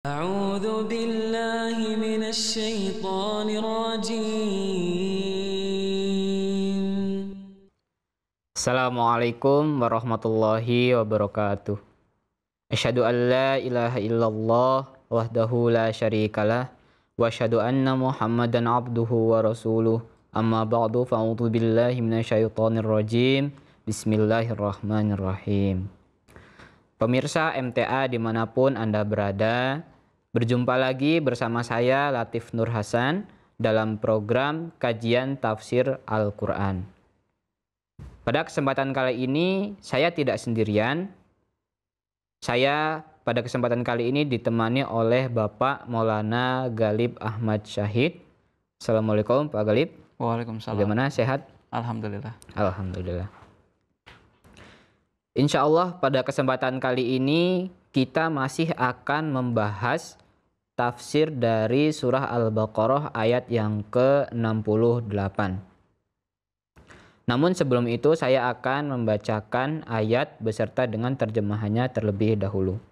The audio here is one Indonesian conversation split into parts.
أعوذ بالله من الشيطان الرجيم. Assalamualaikum warahmatullahi wabarakatuh. Asyhadu an la ilaha illallah wahdahu la syarikalah wa asyhadu anna Muhammadan abduhu wa rasuluh. Amma ba'du fa'udzu billahi minasyaitonir rajim. Bismillahirrahmanirrahim. Pemirsa MTA dimanapun Anda berada, berjumpa lagi bersama saya Latif Nur Hasan dalam program kajian tafsir Al-Quran. Pada kesempatan kali ini saya tidak sendirian. Saya pada kesempatan kali ini ditemani oleh Bapak Maulana Galib Ahmad Syahid. Assalamualaikum Pak Galib. Waalaikumsalam. Bagaimana, sehat? Alhamdulillah. Alhamdulillah. Insya Allah pada kesempatan kali ini kita masih akan membahas tafsir dari surah Al-Baqarah ayat yang ke-68. Namun sebelum itu saya akan membacakan ayat beserta dengan terjemahannya terlebih dahulu.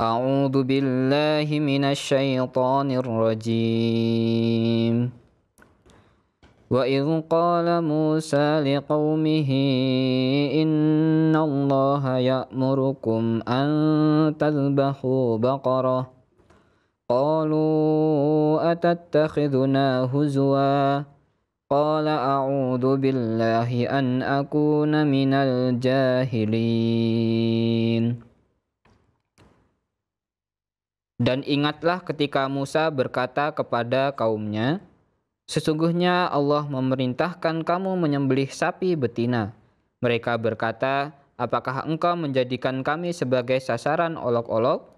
A'udzu billahi minasyaitonir rajim. Wa idh qala Musa liqaumihi innallaha ya'murukum an tadhbahu baqarah. Qalu atattakhidhuna huzwa. Qala a'udzu billahi an akuna minal jahilin. Dan ingatlah ketika Musa berkata kepada kaumnya, sesungguhnya Allah memerintahkan kamu menyembelih sapi betina. Mereka berkata, apakah engkau menjadikan kami sebagai sasaran olok-olok?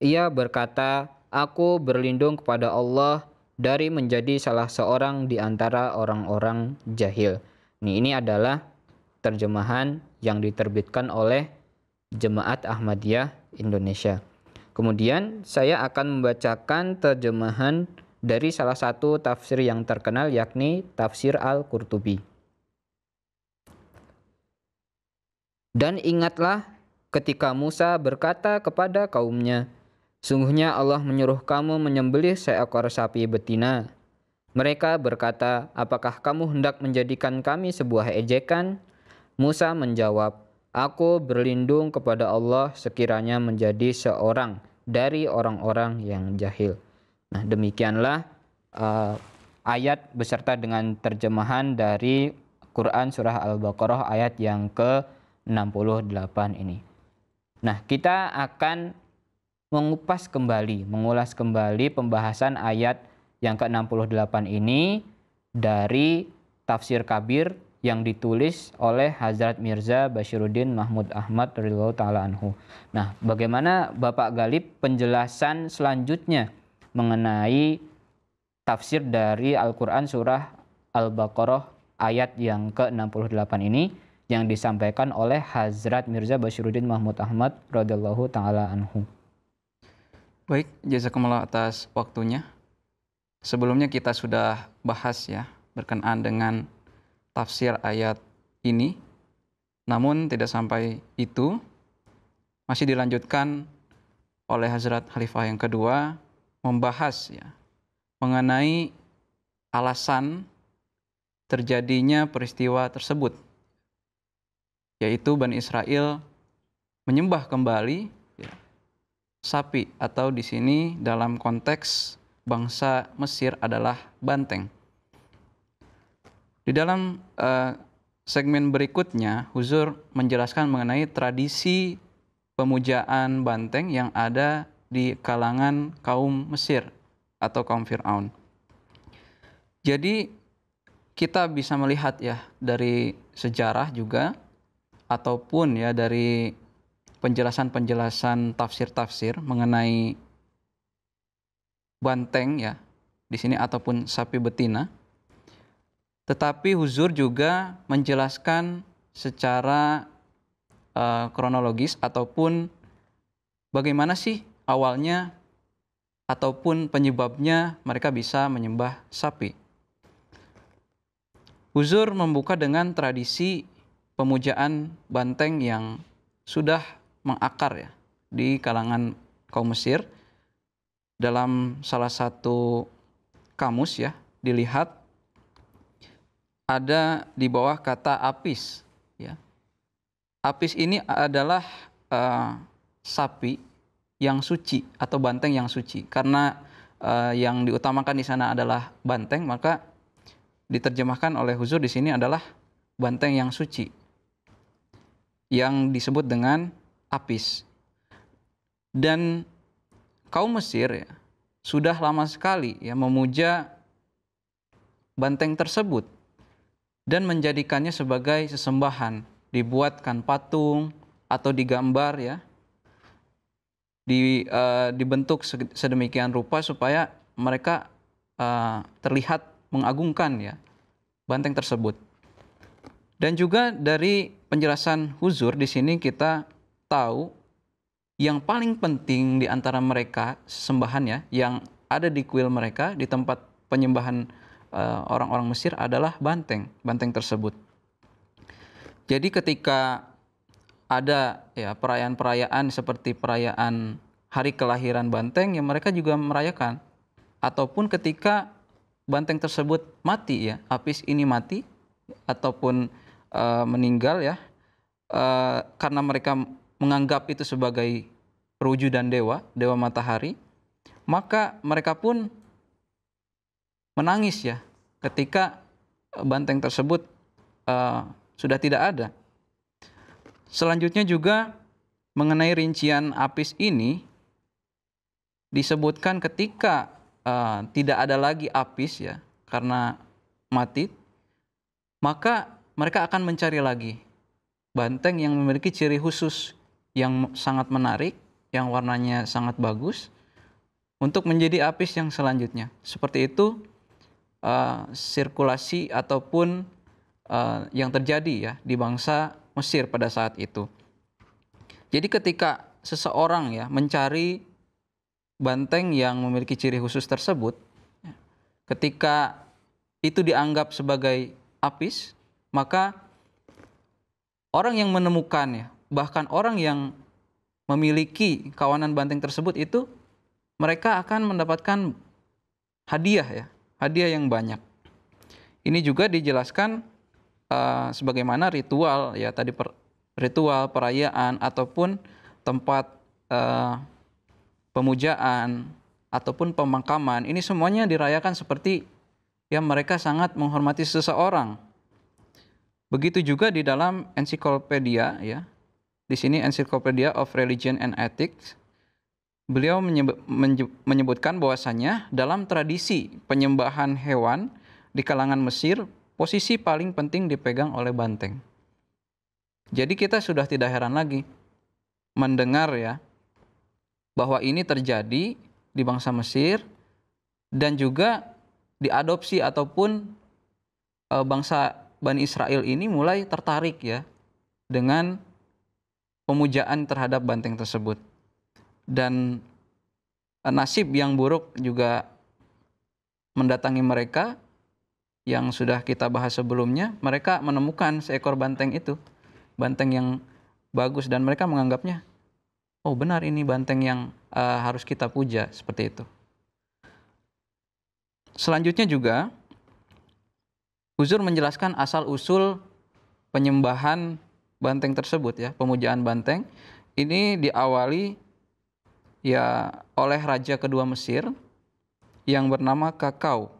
Ia berkata, aku berlindung kepada Allah dari menjadi salah seorang di antara orang-orang jahil. Ini adalah terjemahan yang diterbitkan oleh Jemaat Ahmadiyah Indonesia. Kemudian saya akan membacakan terjemahan dari salah satu tafsir yang terkenal, yakni tafsir Al-Qurtubi. Dan ingatlah ketika Musa berkata kepada kaumnya, sungguhnya Allah menyuruh kamu menyembelih seekor sapi betina. Mereka berkata, apakah kamu hendak menjadikan kami sebuah ejekan? Musa menjawab, aku berlindung kepada Allah sekiranya menjadi seorang dari orang-orang yang jahil. Nah, demikianlah ayat beserta dengan terjemahan dari Quran surah Al-Baqarah ayat yang ke-68 ini. Nah, kita akan mengulas kembali pembahasan ayat yang ke-68 ini dari Tafsir Kabir yang ditulis oleh Hazrat Mirza Bashiruddin Mahmud Ahmad radhiyallahu taala anhu. Nah, bagaimana Bapak Galib penjelasan selanjutnya mengenai tafsir dari Al-Quran surah Al-Baqarah ayat yang ke-68 ini yang disampaikan oleh Hazrat Mirza Bashiruddin Mahmud Ahmad radhiyallahu taala anhu. Baik, jazakumullah atas waktunya. Sebelumnya kita sudah bahas ya berkenaan dengan tafsir ayat ini. Namun tidak sampai itu, masih dilanjutkan oleh Hazrat Khalifah yang kedua membahas ya mengenai alasan terjadinya peristiwa tersebut, yaitu Bani Israel menyembah kembali ya, sapi, atau di sini dalam konteks bangsa Mesir adalah banteng. Di dalam segmen berikutnya, Huzur menjelaskan mengenai tradisi pemujaan banteng yang ada di kalangan kaum Mesir atau kaum Fir'aun. Jadi kita bisa melihat ya dari sejarah juga ataupun ya dari penjelasan-penjelasan tafsir-tafsir mengenai banteng ya di sini ataupun sapi betina. Tetapi Huzur juga menjelaskan secara kronologis ataupun bagaimana sih awalnya ataupun penyebabnya mereka bisa menyembah sapi. Huzur membuka dengan tradisi pemujaan banteng yang sudah mengakar ya di kalangan kaum Mesir. Dalam salah satu kamus ya, dilihat ada di bawah kata apis ya. Apis ini adalah sapi yang suci atau banteng yang suci. Karena yang diutamakan di sana adalah banteng, maka diterjemahkan oleh Huzur di sini adalah banteng yang suci, yang disebut dengan apis. Dan kaum Mesir ya, sudah lama sekali ya memuja banteng tersebut dan menjadikannya sebagai sesembahan, dibuatkan patung atau digambar ya, dibentuk sedemikian rupa supaya mereka terlihat mengagungkan ya banteng tersebut. Dan juga dari penjelasan Huzur di sini kita tahu yang paling penting di antara mereka sesembahan ya yang ada di kuil mereka, di tempat penyembahan orang-orang Mesir adalah banteng tersebut. Jadi ketika ada ya perayaan-perayaan seperti perayaan hari kelahiran banteng, ya mereka juga merayakan. Ataupun ketika banteng tersebut mati ya, apis ini mati ataupun meninggal ya, karena mereka menganggap itu sebagai perwujudan dewa matahari, maka mereka pun menangis ya ketika banteng tersebut sudah tidak ada. Selanjutnya juga mengenai rincian apis ini disebutkan ketika tidak ada lagi apis ya karena mati, maka mereka akan mencari lagi banteng yang memiliki ciri khusus yang sangat menarik, yang warnanya sangat bagus untuk menjadi apis yang selanjutnya. Seperti itu sirkulasi ataupun yang terjadi ya di bangsa Mesir pada saat itu. Jadi ketika seseorang ya mencari banteng yang memiliki ciri khusus tersebut, ketika itu dianggap sebagai apis, maka orang yang menemukannya, bahkan orang yang memiliki kawanan banteng tersebut itu, mereka akan mendapatkan hadiah ya, hadiah yang banyak. Ini juga dijelaskan sebagaimana ritual ya tadi, ritual perayaan ataupun tempat pemujaan ataupun pemakaman, ini semuanya dirayakan seperti yang mereka sangat menghormati seseorang. Begitu juga di dalam ensiklopedia ya. Di sini Encyclopedia of Religion and Ethics, beliau menyebutkan bahwasanya dalam tradisi penyembahan hewan di kalangan Mesir, posisi paling penting dipegang oleh banteng. Jadi kita sudah tidak heran lagi mendengar ya bahwa ini terjadi di bangsa Mesir dan juga diadopsi ataupun bangsa Bani Israel ini mulai tertarik ya dengan pemujaan terhadap banteng tersebut. Dan nasib yang buruk juga mendatangi mereka yang sudah kita bahas sebelumnya. Mereka menemukan seekor banteng itu, banteng yang bagus, dan mereka menganggapnya, oh benar ini banteng yang harus kita puja, seperti itu. Selanjutnya juga Huzur menjelaskan asal-usul penyembahan banteng tersebut ya, pemujaan banteng. Ini diawali ya oleh raja kedua Mesir yang bernama Kakau.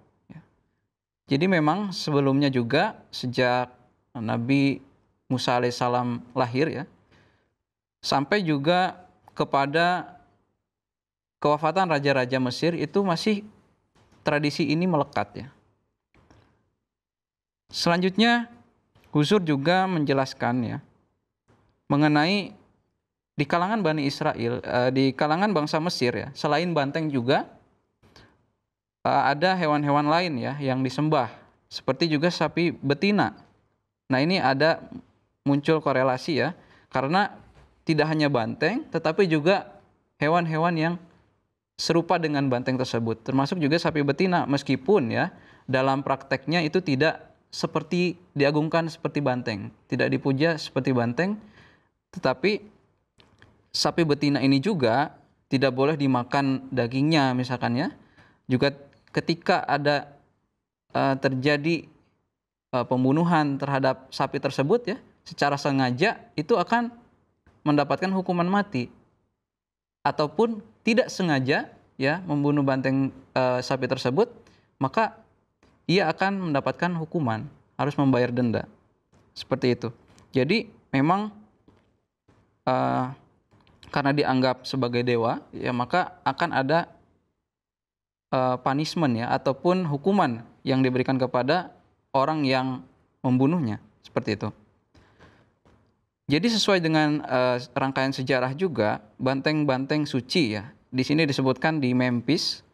Jadi memang sebelumnya juga sejak Nabi Musa alaihissalam lahir ya, sampai juga kepada kewafatan raja-raja Mesir itu masih tradisi ini melekat ya. Selanjutnya Huzur juga menjelaskan ya mengenai di kalangan Bani Israel, di kalangan bangsa Mesir ya, selain banteng juga ada hewan-hewan lain ya yang disembah, seperti juga sapi betina. Nah ini ada muncul korelasi ya, karena tidak hanya banteng tetapi juga hewan-hewan yang serupa dengan banteng tersebut, termasuk juga sapi betina, meskipun ya dalam prakteknya itu tidak seperti diagungkan seperti banteng, tidak dipuja seperti banteng, tetapi sapi betina ini juga tidak boleh dimakan dagingnya misalkan ya. Juga ketika ada terjadi pembunuhan terhadap sapi tersebut ya secara sengaja, itu akan mendapatkan hukuman mati. Ataupun tidak sengaja ya membunuh banteng sapi tersebut, maka ia akan mendapatkan hukuman, harus membayar denda. Seperti itu. Jadi memang karena dianggap sebagai dewa, ya maka akan ada punishment ya ataupun hukuman yang diberikan kepada orang yang membunuhnya, seperti itu. Jadi sesuai dengan rangkaian sejarah juga, banteng-banteng suci ya di sini disebutkan di Memphis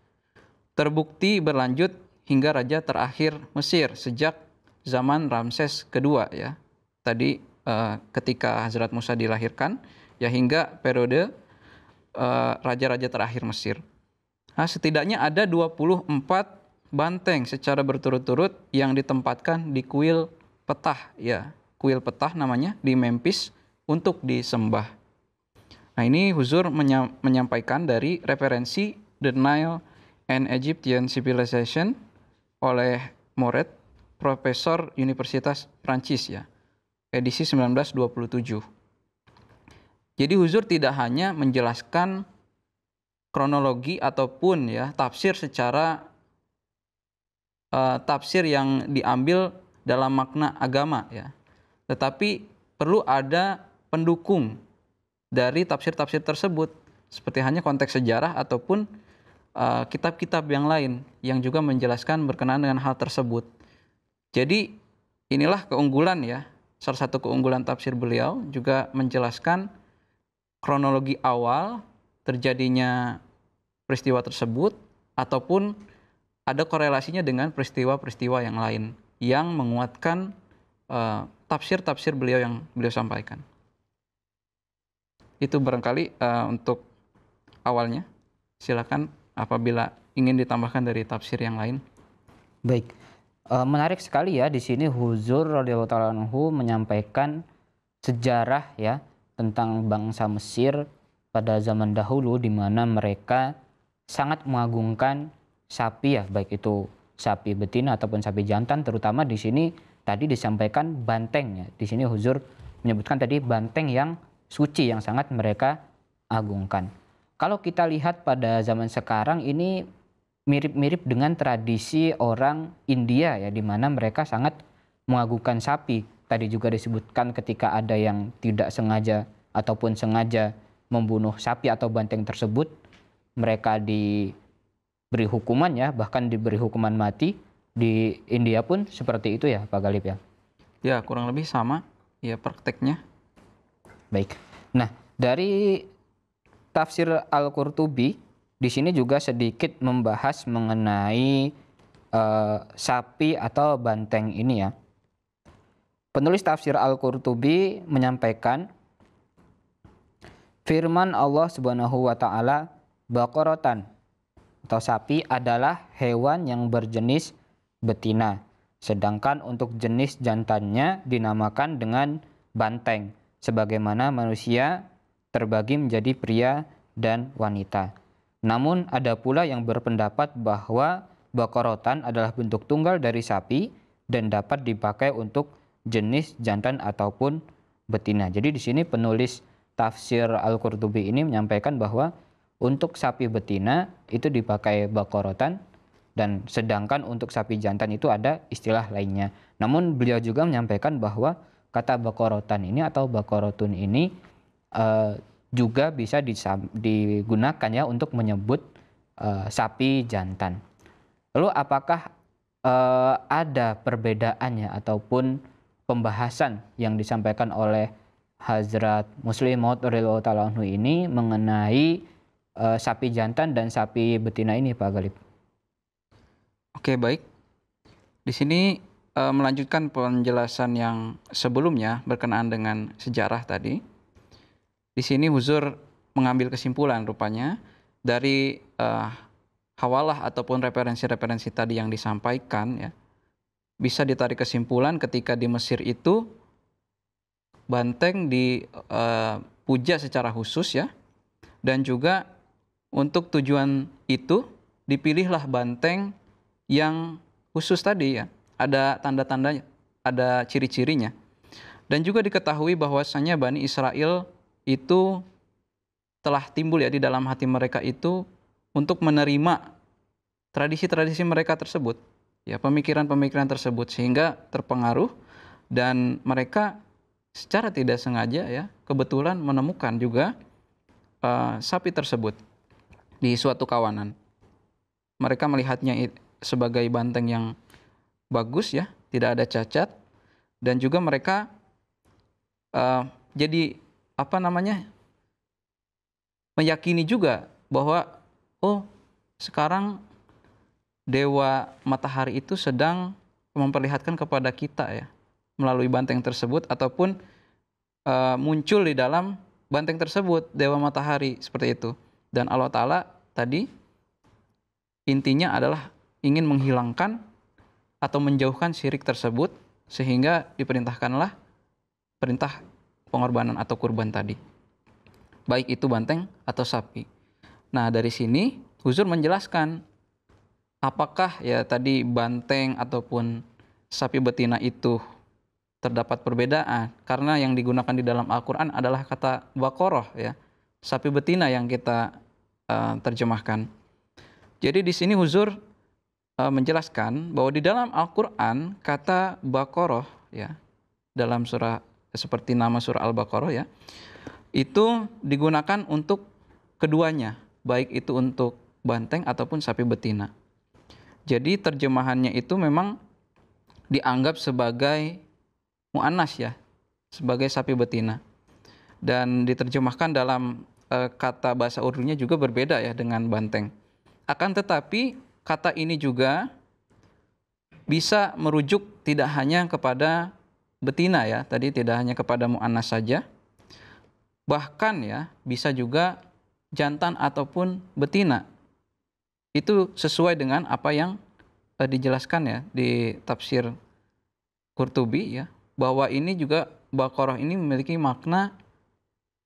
terbukti berlanjut hingga raja terakhir Mesir sejak zaman Ramses kedua ya. Tadi ketika Hazrat Musa dilahirkan ya hingga periode raja-raja terakhir Mesir. Nah, setidaknya ada 24 banteng secara berturut-turut yang ditempatkan di kuil Petah ya. Kuil Petah namanya di Memphis untuk disembah. Nah, ini Huzur menyampaikan dari referensi The Nile and Egyptian Civilization oleh Moret, Profesor Universitas Prancis ya, edisi 1927. Jadi Huzur tidak hanya menjelaskan kronologi ataupun ya tafsir secara tafsir yang diambil dalam makna agama ya. Tetapi perlu ada pendukung dari tafsir-tafsir tersebut seperti hanya konteks sejarah ataupun kitab-kitab yang lain yang juga menjelaskan berkenaan dengan hal tersebut. Jadi inilah keunggulan ya, salah satu keunggulan tafsir beliau juga menjelaskan kronologi awal terjadinya peristiwa tersebut ataupun ada korelasinya dengan peristiwa-peristiwa yang lain yang menguatkan tafsir-tafsir beliau yang beliau sampaikan. Itu barangkali untuk awalnya. Silakan apabila ingin ditambahkan dari tafsir yang lain. Baik, menarik sekali ya di sini Huzur radhiyallahu taala anhu menyampaikan sejarah ya tentang bangsa Mesir pada zaman dahulu di mana mereka sangat mengagungkan sapi ya, baik itu sapi betina ataupun sapi jantan, terutama di sini tadi disampaikan banteng ya. Di sini Huzur menyebutkan tadi banteng yang suci yang sangat mereka agungkan. Kalau kita lihat pada zaman sekarang ini mirip-mirip dengan tradisi orang India ya, di mana mereka sangat mengagungkan sapi. Tadi juga disebutkan ketika ada yang tidak sengaja ataupun sengaja membunuh sapi atau banteng tersebut, mereka diberi hukuman ya, bahkan diberi hukuman mati. Di India pun seperti itu ya Pak Galib ya? Ya kurang lebih sama ya prakteknya. Baik. Nah, dari tafsir Al-Qurtubi di sini juga sedikit membahas mengenai sapi atau banteng ini ya. Penulis tafsir Al-Qurtubi menyampaikan firman Allah Subhanahu wa taala, Baqaratan atau sapi adalah hewan yang berjenis betina, sedangkan untuk jenis jantannya dinamakan dengan banteng, sebagaimana manusia terbagi menjadi pria dan wanita. Namun ada pula yang berpendapat bahwa Baqaratan adalah bentuk tunggal dari sapi dan dapat dipakai untuk jenis jantan ataupun betina. Jadi di sini penulis tafsir Al-Qurtubi ini menyampaikan bahwa untuk sapi betina itu dipakai Baqaratan, dan sedangkan untuk sapi jantan itu ada istilah lainnya. Namun beliau juga menyampaikan bahwa kata Baqaratan ini atau Baqaratun ini juga bisa digunakan ya untuk menyebut sapi jantan. Lalu apakah ada perbedaannya ataupun pembahasan yang disampaikan oleh Hazrat Muslim Maud radhiyallahu taala anhu ini mengenai sapi jantan dan sapi betina ini Pak Galib? Oke, baik. Di sini melanjutkan penjelasan yang sebelumnya berkenaan dengan sejarah tadi. Di sini Huzur mengambil kesimpulan rupanya dari hawalah ataupun referensi-referensi tadi yang disampaikan ya. Bisa ditarik kesimpulan ketika di Mesir itu banteng puja secara khusus ya. Dan juga untuk tujuan itu dipilihlah banteng yang khusus tadi ya. Ada tanda-tandanya, ada ciri-cirinya. Dan juga diketahui bahwasanya Bani Israel itu telah timbul ya di dalam hati mereka itu untuk menerima tradisi-tradisi mereka tersebut, ya, pemikiran-pemikiran tersebut, sehingga terpengaruh dan mereka secara tidak sengaja ya kebetulan menemukan juga sapi tersebut di suatu kawanan. Mereka melihatnya sebagai banteng yang bagus ya, tidak ada cacat, dan juga mereka jadi meyakini juga bahwa sekarang dewa matahari itu sedang memperlihatkan kepada kita ya melalui banteng tersebut, ataupun muncul di dalam banteng tersebut dewa matahari seperti itu. Dan Allah Ta'ala tadi intinya adalah ingin menghilangkan atau menjauhkan syirik tersebut, sehingga diperintahkanlah perintah pengorbanan atau kurban tadi, baik itu banteng atau sapi. Nah, dari sini Huzur menjelaskan apakah ya tadi banteng ataupun sapi betina itu terdapat perbedaan, karena yang digunakan di dalam Al-Quran adalah kata Baqarah ya, sapi betina yang kita terjemahkan. Jadi di sini Huzur menjelaskan bahwa di dalam Al-Quran kata Baqarah ya, dalam surah seperti nama surah Al-Baqarah ya, itu digunakan untuk keduanya, baik itu untuk banteng ataupun sapi betina. Jadi terjemahannya itu memang dianggap sebagai mu'annas ya, sebagai sapi betina. Dan diterjemahkan dalam kata bahasa Urdunya juga berbeda ya dengan banteng. Akan tetapi kata ini juga bisa merujuk tidak hanya kepada betina ya, tadi tidak hanya kepada mu'annas saja. Bahkan ya bisa juga jantan ataupun betina. Itu sesuai dengan apa yang dijelaskan ya di tafsir Qurtubi ya, bahwa ini juga Baqarah ini memiliki makna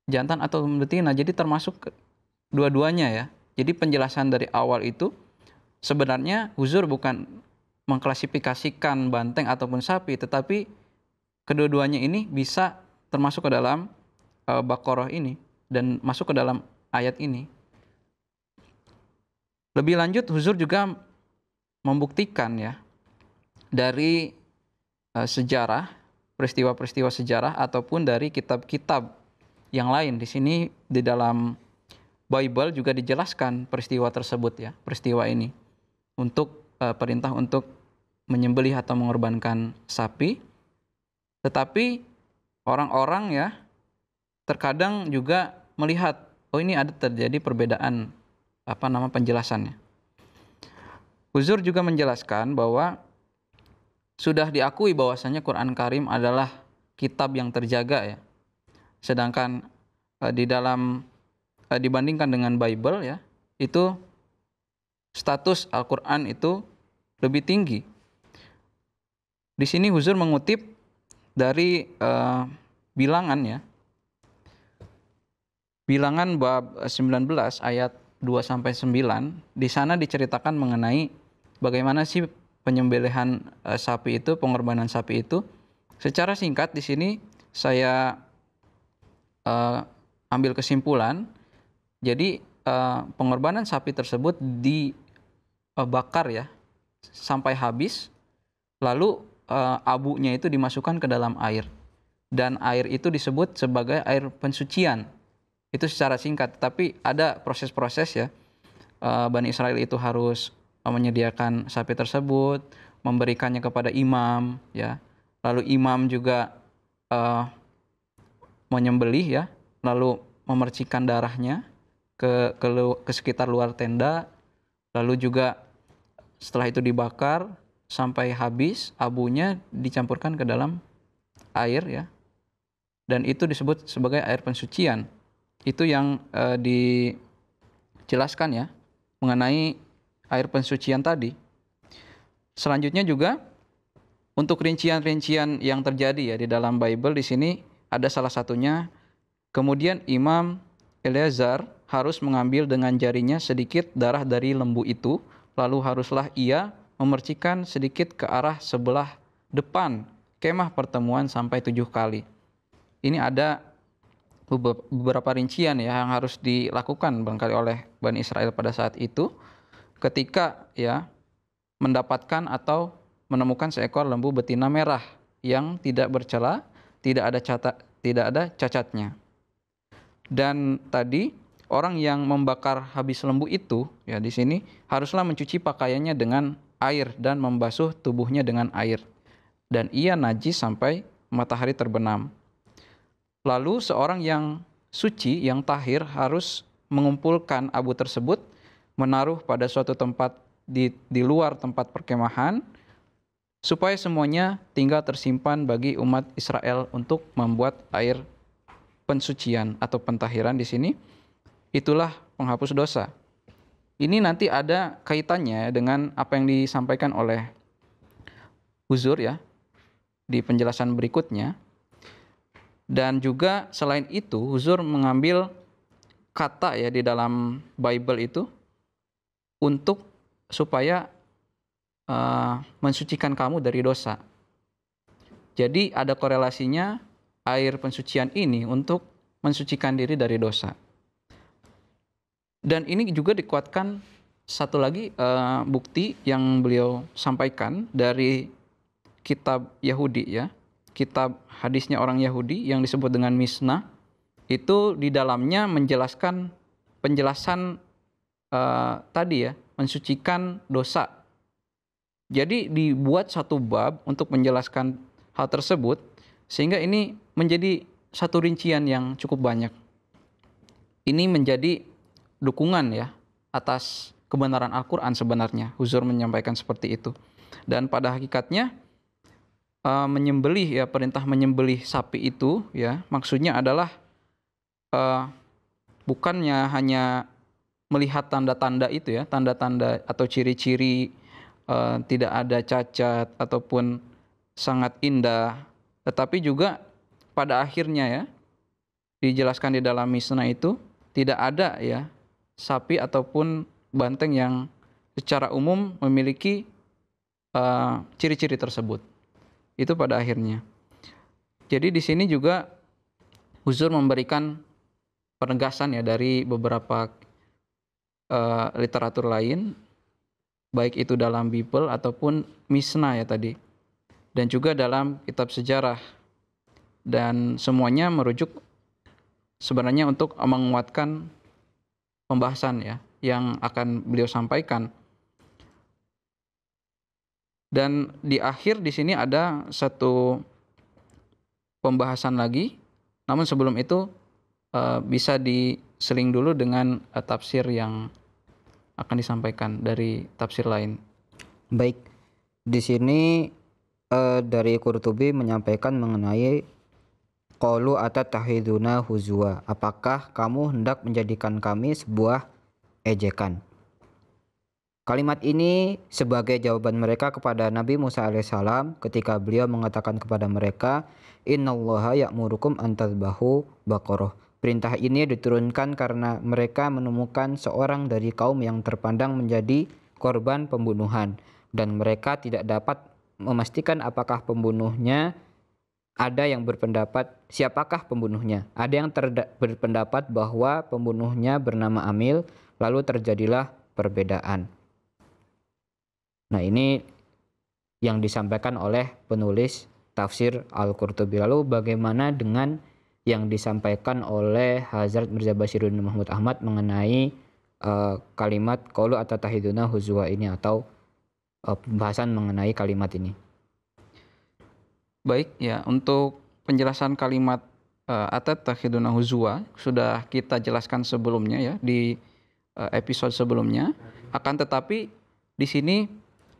jantan atau betina. Jadi termasuk dua-duanya ya. Jadi penjelasan dari awal itu sebenarnya Huzur bukan mengklasifikasikan banteng ataupun sapi, tetapi kedua-duanya ini bisa termasuk ke dalam Baqarah ini dan masuk ke dalam ayat ini. Lebih lanjut Huzur juga membuktikan ya dari sejarah, peristiwa-peristiwa sejarah ataupun dari kitab-kitab yang lain. Di sini di dalam Bible juga dijelaskan peristiwa tersebut ya, peristiwa ini untuk perintah untuk menyembelih atau mengorbankan sapi. Tetapi orang-orang ya terkadang juga melihat ini ada terjadi perbedaan penjelasannya. Huzur juga menjelaskan bahwa sudah diakui bahwasanya Quran Karim adalah kitab yang terjaga ya. Sedangkan di dalam dibandingkan dengan Bible ya, itu status Al-Quran itu lebih tinggi. Di sini Huzur mengutip dari Bilangan ya. Bilangan bab 19 ayat 2-9, di sana diceritakan mengenai bagaimana sih penyembelihan sapi itu, pengorbanan sapi itu. Secara singkat di sini saya ambil kesimpulan. Jadi pengorbanan sapi tersebut dibakar ya sampai habis, lalu abunya itu dimasukkan ke dalam air, dan air itu disebut sebagai air pensucian. Itu secara singkat, tapi ada proses-proses ya. Bani Israel itu harus menyediakan sapi tersebut, memberikannya kepada imam ya. Lalu imam juga menyembelih ya, lalu memercikan darahnya ke sekitar luar tenda. Lalu juga setelah itu dibakar sampai habis, abunya dicampurkan ke dalam air ya. Dan itu disebut sebagai air pensucian. Itu yang dijelaskan ya mengenai air pensucian tadi. Selanjutnya juga untuk rincian-rincian yang terjadi ya di dalam Bible, di sini ada salah satunya Kemudian Imam Eleazar harus mengambil dengan jarinya sedikit darah dari lembu itu, lalu haruslah ia memercikan sedikit ke arah sebelah depan kemah pertemuan sampai 7 kali. Ini ada beberapa rincian ya yang harus dilakukan barangkali oleh Bani Israel pada saat itu ketika ya mendapatkan atau menemukan seekor lembu betina merah yang tidak bercela, tidak ada cacatnya. Dan tadi orang yang membakar habis lembu itu ya di sini haruslah mencuci pakaiannya dengan air dan membasuh tubuhnya dengan air. Dan ia najis sampai matahari terbenam. Lalu seorang yang suci, yang tahir harus mengumpulkan abu tersebut, menaruh pada suatu tempat di luar tempat perkemahan, supaya semuanya tinggal tersimpan bagi umat Israel untuk membuat air pensucian atau pentahiran di sini. Itulah penghapus dosa. Ini nanti ada kaitannya dengan apa yang disampaikan oleh Huzur ya di penjelasan berikutnya. Dan juga selain itu Huzur mengambil kata ya di dalam Bible itu untuk supaya mensucikan kamu dari dosa. Jadi ada korelasinya air pensucian ini untuk mensucikan diri dari dosa. Dan ini juga dikuatkan satu lagi bukti yang beliau sampaikan dari kitab Yahudi ya. Kitab hadisnya orang Yahudi yang disebut dengan Mishnah. Itu di dalamnya menjelaskan penjelasan tadi ya, mensucikan dosa. Jadi dibuat satu bab untuk menjelaskan hal tersebut sehingga ini menjadi satu rincian yang cukup banyak. Ini menjadi dukungan ya atas kebenaran Al-Quran sebenarnya. Huzur menyampaikan seperti itu. Dan pada hakikatnya menyembelih ya, perintah menyembelih sapi itu ya maksudnya adalah bukannya hanya melihat tanda-tanda itu ya, tanda-tanda atau ciri-ciri tidak ada cacat ataupun sangat indah, tetapi juga pada akhirnya ya dijelaskan di dalam Mishnah itu tidak ada ya sapi ataupun banteng yang secara umum memiliki ciri-ciri tersebut. Itu pada akhirnya. Jadi di sini juga Huzur memberikan penegasan ya dari beberapa literatur lain, baik itu dalam Bible ataupun Mishnah ya tadi, dan juga dalam kitab sejarah, dan semuanya merujuk sebenarnya untuk menguatkan pembahasan ya yang akan beliau sampaikan. Dan di akhir di sini ada satu pembahasan lagi, namun sebelum itu bisa diseling dulu dengan tafsir yang akan disampaikan dari tafsir lain. Baik, di sini dari Qurtubi menyampaikan mengenai qalu atatahiduna huzwa, apakah kamu hendak menjadikan kami sebuah ejekan. Kalimat ini sebagai jawaban mereka kepada Nabi Musa alaihissalam ketika beliau mengatakan kepada mereka, innallaha ya'murukum an tadhbahu baqarah. Perintah ini diturunkan karena mereka menemukan seorang dari kaum yang terpandang menjadi korban pembunuhan dan mereka tidak dapat memastikan apakah pembunuhnya. Ada yang berpendapat siapakah pembunuhnya. Ada yang berpendapat bahwa pembunuhnya bernama Amil, lalu terjadilah perbedaan. Nah, ini yang disampaikan oleh penulis tafsir Al-Qurtubi. Lalu bagaimana dengan yang disampaikan oleh Hazrat Mirza Bashiruddin Mahmud Ahmad mengenai kalimat qaulu atatahiduna huzwa ini atau pembahasan mengenai kalimat ini? Baik ya, untuk penjelasan kalimat atatahiduna huzwa sudah kita jelaskan sebelumnya ya di episode sebelumnya. Akan tetapi di sini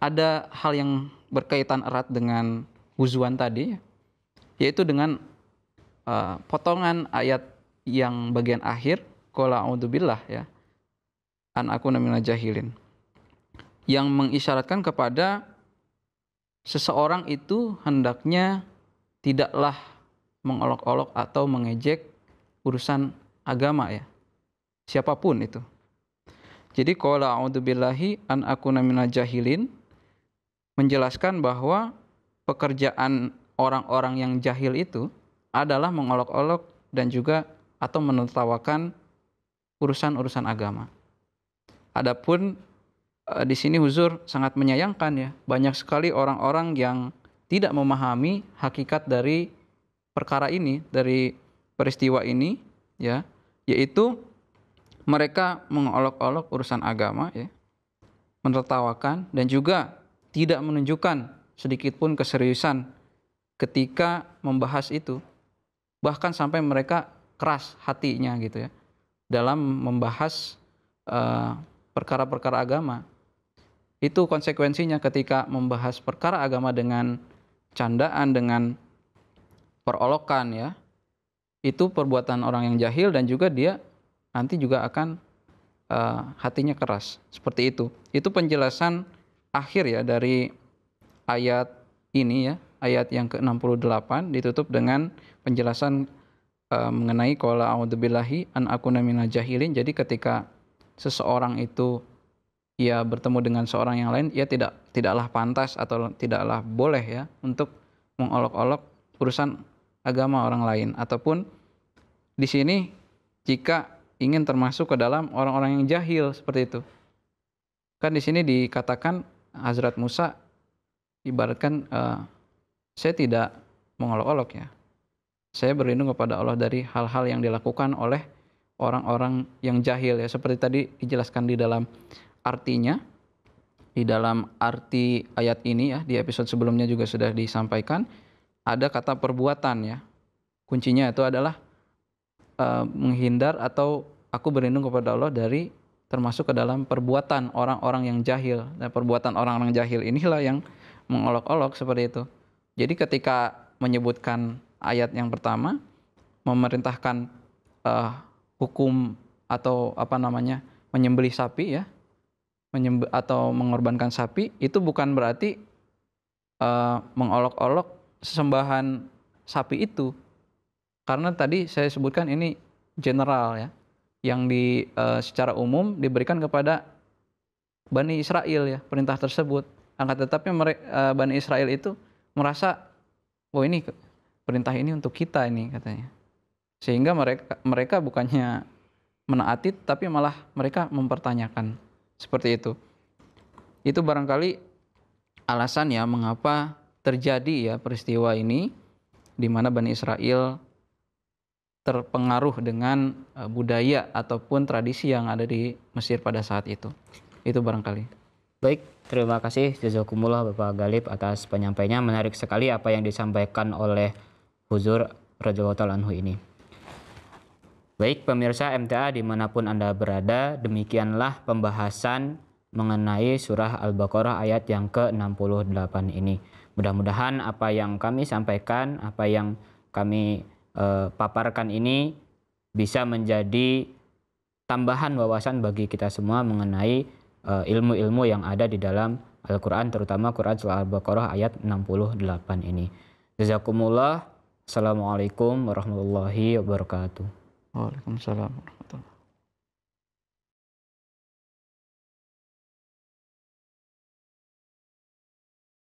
ada hal yang berkaitan erat dengan huzwan tadi, yaitu dengan potongan ayat yang bagian akhir qala a'udzubillah ya an akuna minal jahilin, yang mengisyaratkan kepada seseorang itu hendaknya tidaklah mengolok-olok atau mengejek urusan agama ya. Siapapun itu. Jadi qala a'udzubillahi an akuna minal jahilin menjelaskan bahwa pekerjaan orang-orang yang jahil itu adalah mengolok-olok dan juga atau menertawakan urusan-urusan agama. Adapun di sini Huzur sangat menyayangkan ya, banyak sekali orang-orang yang tidak memahami hakikat dari perkara ini, dari peristiwa ini ya, yaitu mereka mengolok-olok urusan agama ya, menertawakan dan juga tidak menunjukkan sedikit pun keseriusan ketika membahas itu. Bahkan sampai mereka keras hatinya gitu ya dalam membahas perkara-perkara agama. Itu konsekuensinya ketika membahas perkara agama dengan candaan, dengan perolokan ya. Itu perbuatan orang yang jahil dan juga dia nanti juga akan hatinya keras. Seperti itu. Itu penjelasan akhir ya dari ayat ini ya. Ayat yang ke-68 ditutup dengan penjelasan mengenai qala a'udzubillahi an akuna minal jahilin. Jadi ketika seseorang itu ia bertemu dengan seorang yang lain, ia tidaklah pantas atau tidaklah boleh ya untuk mengolok-olok urusan agama orang lain, ataupun di sini jika ingin termasuk ke dalam orang-orang yang jahil seperti itu. Kan di sini dikatakan Hazrat Musa ibaratkan saya tidak mengolok-olok ya. Saya berlindung kepada Allah dari hal-hal yang dilakukan oleh orang-orang yang jahil ya, seperti tadi dijelaskan di dalam artinya, di dalam arti ayat ini ya, di episode sebelumnya juga sudah disampaikan, ada kata perbuatan ya. Kuncinya itu adalah menghindar atau aku berlindung kepada Allah dari termasuk ke dalam perbuatan orang-orang yang jahil. Nah, perbuatan orang-orang jahil inilah yang mengolok-olok seperti itu. Jadi ketika menyebutkan ayat yang pertama, memerintahkan hukum atau menyembelih sapi ya, atau mengorbankan sapi, itu bukan berarti mengolok-olok sesembahan sapi itu, karena tadi saya sebutkan ini general ya, yang secara umum diberikan kepada Bani Israel ya, perintah tersebut. Akan tetapi Bani Israel itu merasa, oh ini perintah ini untuk kita ini katanya, sehingga mereka bukannya menaati tapi malah mereka mempertanyakan. Seperti itu. Itu barangkali alasan ya mengapa terjadi ya peristiwa ini di mana Bani Israel terpengaruh dengan budaya ataupun tradisi yang ada di Mesir pada saat itu. Itu barangkali. Baik, terima kasih jazakumullah Bapak Galib atas penyampaiannya. Menarik sekali apa yang disampaikan oleh Huzur radhiyallahu ta'ala anhu ini. Baik pemirsa MTA dimanapun Anda berada, demikianlah pembahasan mengenai surah Al-Baqarah ayat yang ke-68 ini. Mudah-mudahan apa yang kami sampaikan, apa yang kami paparkan ini bisa menjadi tambahan wawasan bagi kita semua mengenai ilmu-ilmu yang ada di dalam Al-Quran, terutama Quran surah Al-Baqarah ayat 68 ini. Jazakumullah. Assalamualaikum warahmatullahi wabarakatuh. Waalaikumsalam.